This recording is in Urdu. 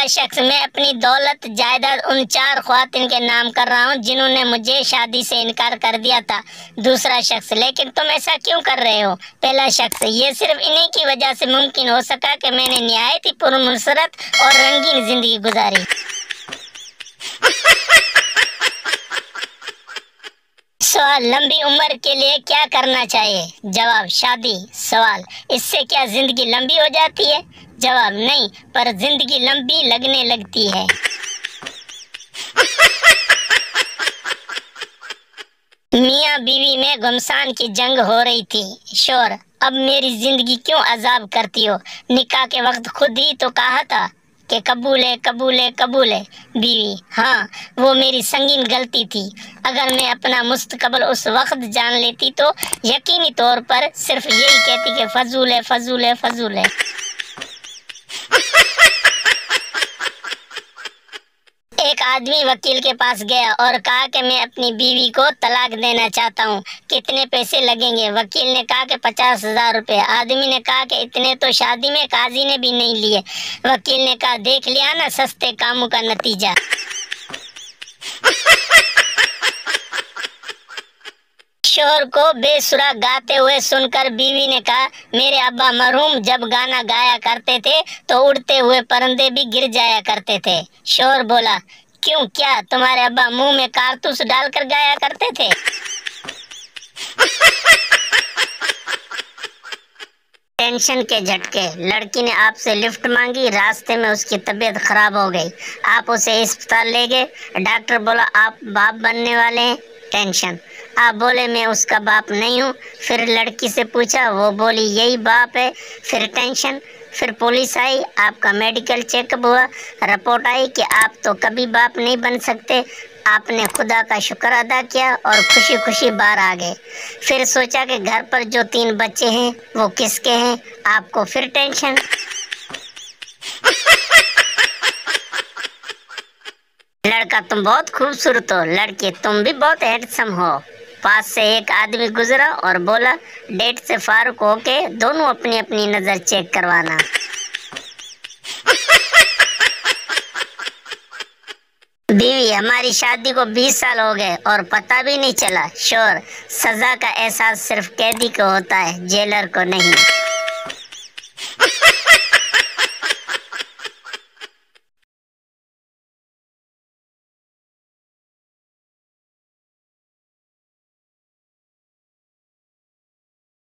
پہلا شخص: میں اپنی دولت جائیداد ان 4 خواتین کے نام کر رہا ہوں جنہوں نے مجھے شادی سے انکار کر دیا تھا۔ دوسرا شخص: لیکن تم ایسا کیوں کر رہے ہو؟ پہلا شخص: یہ صرف انہی کی وجہ سے ممکن ہو سکا کہ میں نے نہایت ہی پرمسرت اور رنگین زندگی گزاری۔ سوال: لمبی عمر کے لیے کیا کرنا چاہیے؟ جواب: شادی۔ سوال: اس سے کیا زندگی لمبی ہو جاتی ہے؟ جواب: نہیں، پر زندگی لمبی لگنے لگتی ہے۔ میاں بیوی میں گھمسان کی جنگ ہو رہی تھی۔ شوہر: اب میری زندگی کیوں عذاب کرتی ہو؟ نکاح کے وقت خود ہی تو کہا تھا کہ قبول ہے قبول ہے قبول ہے۔ بیوی: ہاں، وہ میری سنگین غلطی تھی۔ اگر میں اپنا مستقبل اس وقت جان لیتی تو یقینی طور پر صرف یہی کہتی کہ فضول ہے فضول ہے فضول ہے۔ ایک آدمی وکیل کے پاس گیا اور کہا کہ میں اپنی بیوی کو طلاق دینا چاہتا ہوں، کتنے پیسے لگیں گے؟ وکیل نے کہا کہ 50,000 روپے۔ آدمی نے کہا کہ اتنے تو شادی میں قاضی نے بھی نہیں لیے۔ وکیل نے کہا: دیکھ لیا نا سستے کاموں کا نتیجہ۔ شوہر کو بے سرا گاتے ہوئے سن کر بیوی نے کہا: میرے ابا مرحوم جب گانا گایا کرتے تھے تو اڑتے ہوئے پرندے بھی گر جایا کرتے تھے۔ شوہر بولا: کیوں، کیا تمہارے ابا منہ میں کارتوس ڈال کر گایا کرتے تھے؟ ٹینشن کے جھٹکے: لڑکی نے آپ سے لفٹ مانگی، راستے میں اس کی طبیعت خراب ہو گئی، آپ اسے اسپتال لے گئے، ڈاکٹر بولا آپ باپ بننے والے ہیں۔ ٹینشن: آپ بولے میں اس کا باپ نہیں ہوں، پھر لڑکی سے پوچھا، وہ بولی یہی باپ ہے۔ پھر ٹینشن: پھر پولیس آئی، آپ کا میڈیکل چیک اپ ہوا، رپورٹ آئی کہ آپ تو کبھی باپ نہیں بن سکتے۔ آپ نے خدا کا شکر ادا کیا اور خوشی خوشی باہر آ گئے۔ پھر سوچا کہ گھر پر جو 3 بچے ہیں وہ کس کے ہیں؟ آپ کو پھر ٹینشن۔ لڑکا: تم بہت خوبصورت ہو۔ لڑکی: تم بھی بہت ہینڈسم ہو۔ پاس سے ایک آدمی گزرا اور بولا: ڈیٹ سے فارغ ہو کے دونوں اپنی اپنی نظر چیک کروانا۔ بیوی: ہماری شادی کو 20 سال ہو گئے اور پتہ بھی نہیں چلا۔ شوہر: سزا کا احساس صرف قیدی کو ہوتا ہے، جیلر کو نہیں۔